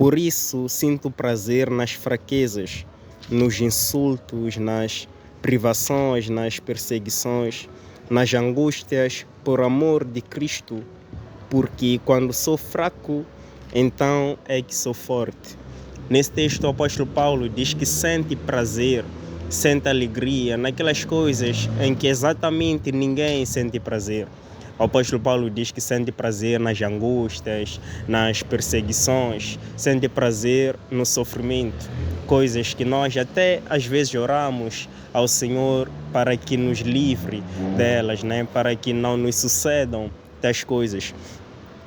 Por isso sinto prazer nas fraquezas, nos insultos, nas privações, nas perseguições, nas angústias por amor de Cristo, porque quando sou fraco, então é que sou forte. Nesse texto o apóstolo Paulo diz que sente prazer, sente alegria naquelas coisas em que exatamente ninguém sente prazer. O apóstolo Paulo diz que sente prazer nas angústias, nas perseguições, sente prazer no sofrimento, coisas que nós até às vezes oramos ao Senhor para que nos livre delas, né? Para que não nos sucedam tais coisas.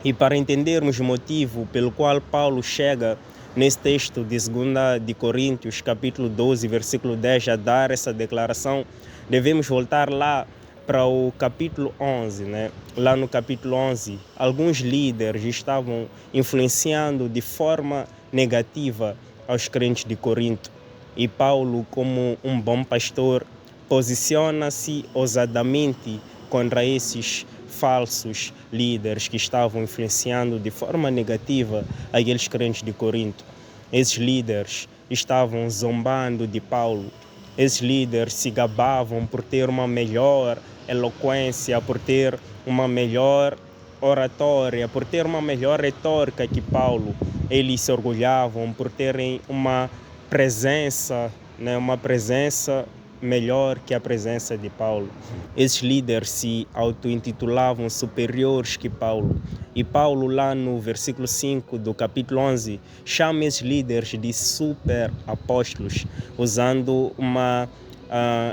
E para entendermos o motivo pelo qual Paulo chega nesse texto de 2 de Coríntios, capítulo 12, versículo 10, a dar essa declaração, devemos voltar lá para o capítulo 11, né? Lá no capítulo 11, alguns líderes estavam influenciando de forma negativa aos crentes de Corinto. E Paulo, como um bom pastor, posiciona-se ousadamente contra esses falsos líderes que estavam influenciando de forma negativa aqueles crentes de Corinto. Esses líderes estavam zombando de Paulo. Esses líderes se gabavam por ter uma melhor eloquência, por ter uma melhor oratória, por ter uma melhor retórica que Paulo. Eles se orgulhavam por terem uma presença, né, uma presença melhor que a presença de Paulo. Esses líderes se auto-intitulavam superiores que Paulo. E Paulo, lá no versículo 5 do capítulo 11, chama esses líderes de super apóstolos, usando uma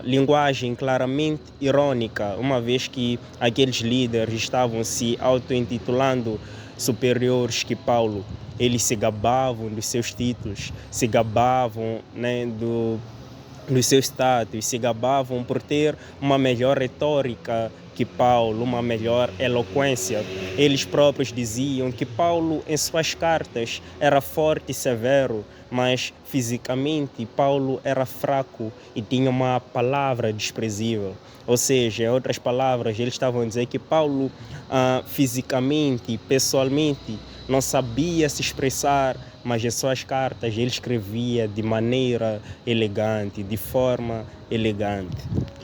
linguagem claramente irônica, uma vez que aqueles líderes estavam se auto-intitulando superiores que Paulo. Eles se gabavam dos seus títulos, se gabavam, né, dos seus status, se gabavam por ter uma melhor retórica que Paulo, uma melhor eloquência. Eles próprios diziam que Paulo, em suas cartas, era forte e severo, mas fisicamente Paulo era fraco e tinha uma palavra desprezível. Ou seja, em outras palavras, eles estavam a dizer que Paulo, fisicamente, pessoalmente, não sabia se expressar, mas em suas cartas ele escrevia de maneira elegante, de forma elegante.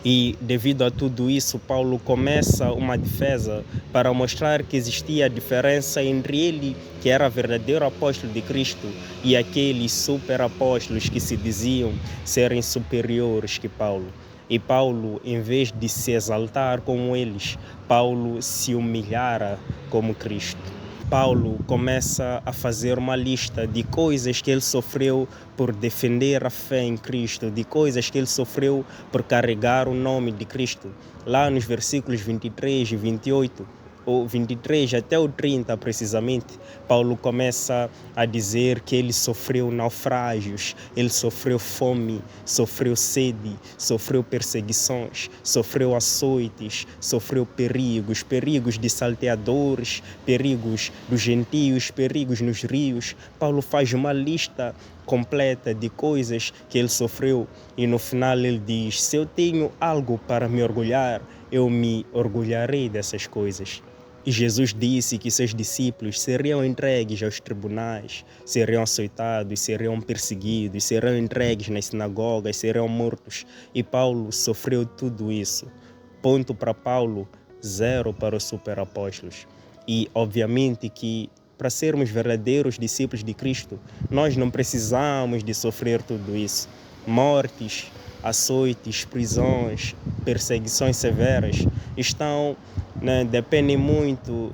E devido a tudo isso, Paulo começa uma defesa para mostrar que existia a diferença entre ele, que era verdadeiro apóstolo de Cristo, e aqueles super apóstolos que se diziam serem superiores que Paulo. E Paulo, em vez de se exaltar como eles, Paulo se humilhara como Cristo. Paulo começa a fazer uma lista de coisas que ele sofreu por defender a fé em Cristo, de coisas que ele sofreu por carregar o nome de Cristo. Lá nos versículos 23 e 28, ou 23 até o 30 precisamente, Paulo começa a dizer que ele sofreu naufrágios, ele sofreu fome, sofreu sede, sofreu perseguições, sofreu açoites, sofreu perigos de salteadores, perigos dos gentios, perigos nos rios. Paulo faz uma lista completa de coisas que ele sofreu e no final ele diz: se eu tenho algo para me orgulhar, eu me orgulharei dessas coisas. E Jesus disse que seus discípulos seriam entregues aos tribunais, seriam açoitados, seriam perseguidos, seriam entregues nas sinagogas, seriam mortos. E Paulo sofreu tudo isso. Ponto para Paulo, 0 para os superapóstolos. E obviamente que para sermos verdadeiros discípulos de Cristo, nós não precisamos de sofrer tudo isso. Mortes, açoites, prisões, perseguições severas dependem muito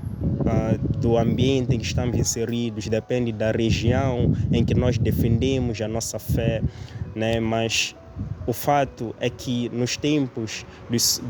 do ambiente em que estamos inseridos, depende da região em que nós defendemos a nossa fé, né? Mas o fato é que nos tempos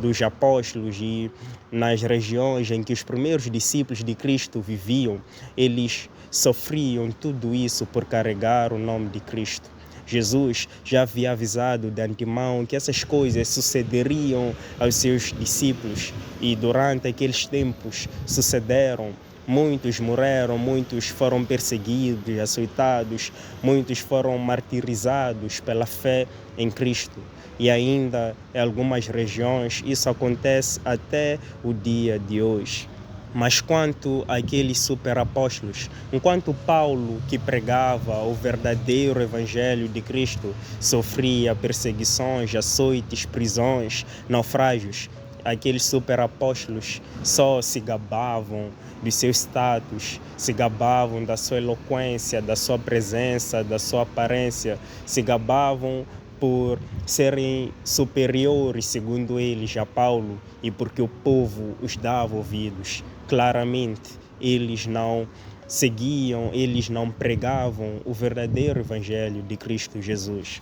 dos apóstolos e nas regiões em que os primeiros discípulos de Cristo viviam, eles sofriam tudo isso por carregar o nome de Cristo. Jesus já havia avisado de antemão que essas coisas sucederiam aos seus discípulos e durante aqueles tempos sucederam. Muitos morreram, muitos foram perseguidos, açoitados, muitos foram martirizados pela fé em Cristo. E ainda em algumas regiões isso acontece até o dia de hoje. Mas quanto àqueles superapóstolos, enquanto Paulo, que pregava o verdadeiro evangelho de Cristo, sofria perseguições, açoites, prisões, naufrágios, aqueles superapóstolos só se gabavam do seu status, se gabavam da sua eloquência, da sua presença, da sua aparência, se gabavam por serem superiores, segundo eles, a Paulo, e porque o povo os dava ouvidos. Claramente, eles não seguiam, eles não pregavam o verdadeiro evangelho de Cristo Jesus.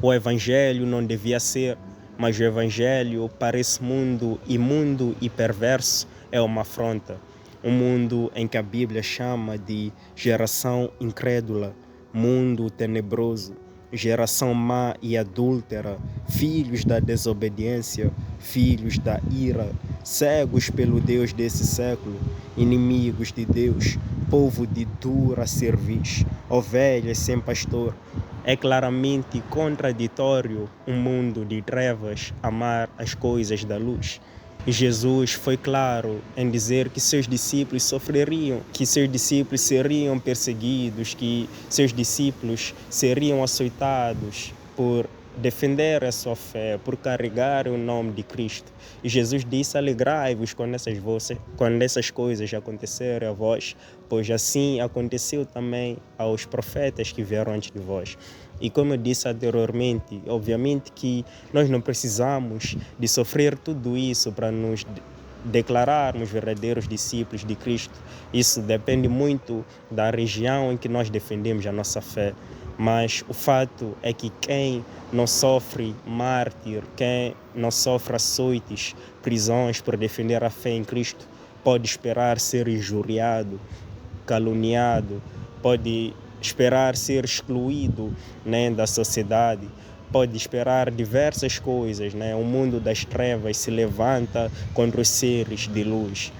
O evangelho não devia ser, mas o evangelho para esse mundo imundo e perverso é uma afronta. Um mundo em que a Bíblia chama de geração incrédula, mundo tenebroso, geração má e adúltera, filhos da desobediência, filhos da ira, cegos pelo Deus desse século, inimigos de Deus, povo de dura cerviz, ovelhas sem pastor. É claramente contraditório um mundo de trevas amar as coisas da luz. E Jesus foi claro em dizer que seus discípulos sofreriam, que seus discípulos seriam perseguidos, que seus discípulos seriam açoitados por defender a sua fé, por carregar o nome de Cristo. E Jesus disse: alegrai-vos quando essas coisas acontecerem a vós, pois assim aconteceu também aos profetas que vieram antes de vós. E como eu disse anteriormente, obviamente que nós não precisamos de sofrer tudo isso para nos declararmos verdadeiros discípulos de Cristo. Isso depende muito da região em que nós defendemos a nossa fé. Mas o fato é que quem não sofre mártir, quem não sofre açoites, prisões por defender a fé em Cristo, pode esperar ser injuriado, caluniado, pode esperar ser excluído, né, da sociedade, pode esperar diversas coisas, né? O mundo das trevas se levanta contra os seres de luz.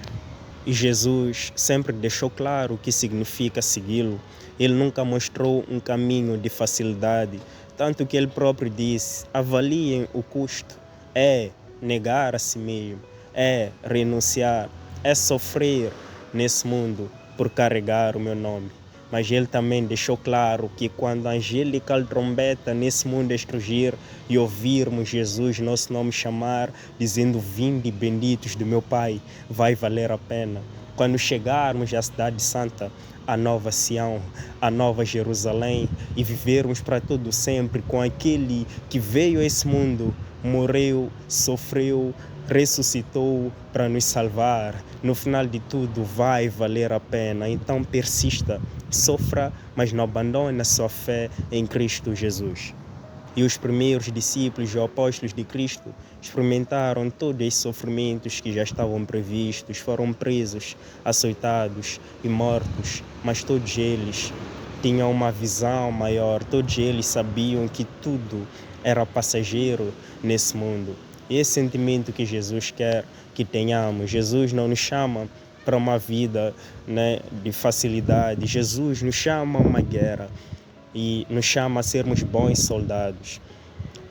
E Jesus sempre deixou claro o que significa segui-lo. Ele nunca mostrou um caminho de facilidade, tanto que ele próprio disse: avaliem o custo. É negar a si mesmo, é renunciar, é sofrer nesse mundo por carregar o meu nome. Mas ele também deixou claro que quando a angelical trombeta nesse mundo estrugir e ouvirmos Jesus, nosso nome, chamar, dizendo: vinde benditos do meu Pai, vai valer a pena. Quando chegarmos à cidade santa, a nova Sião, a nova Jerusalém, e vivermos para todo sempre com aquele que veio a esse mundo, morreu, sofreu, ressuscitou para nos salvar. No final de tudo vai valer a pena. Então persista, sofra, mas não abandone a sua fé em Cristo Jesus. E os primeiros discípulos e apóstolos de Cristo experimentaram todos os sofrimentos que já estavam previstos, foram presos, açoitados e mortos, mas todos eles tinham uma visão maior, todos eles sabiam que tudo era passageiro nesse mundo. E esse sentimento que Jesus quer que tenhamos. Jesus não nos chama para uma vida, né, de facilidade. Jesus nos chama a uma guerra e nos chama a sermos bons soldados.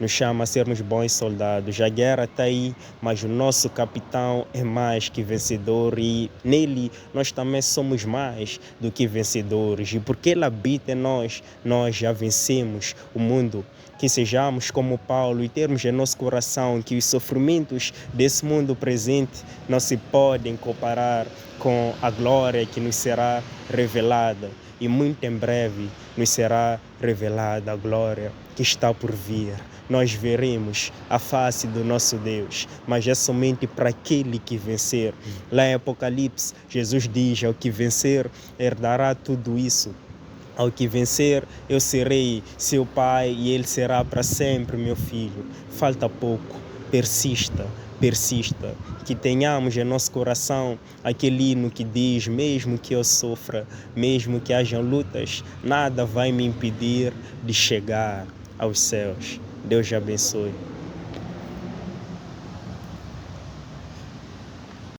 Nos chama a sermos bons soldados. A guerra está aí, mas o nosso capitão é mais que vencedor e nele nós também somos mais do que vencedores. E porque ele habita em nós, nós já vencemos o mundo. Que sejamos como Paulo e termos em nosso coração que os sofrimentos desse mundo presente não se podem comparar com a glória que nos será revelada. E muito em breve nos será revelada a glória que está por vir. Nós veremos a face do nosso Deus, mas é somente para aquele que vencer. Lá em Apocalipse, Jesus diz: ao que vencer, herdará tudo isso. Ao que vencer, eu serei seu pai e ele será para sempre meu filho. Falta pouco, persista, persista. Que tenhamos em nosso coração aquele hino que diz: mesmo que eu sofra, mesmo que hajam lutas, nada vai me impedir de chegar aos céus. Deus te abençoe.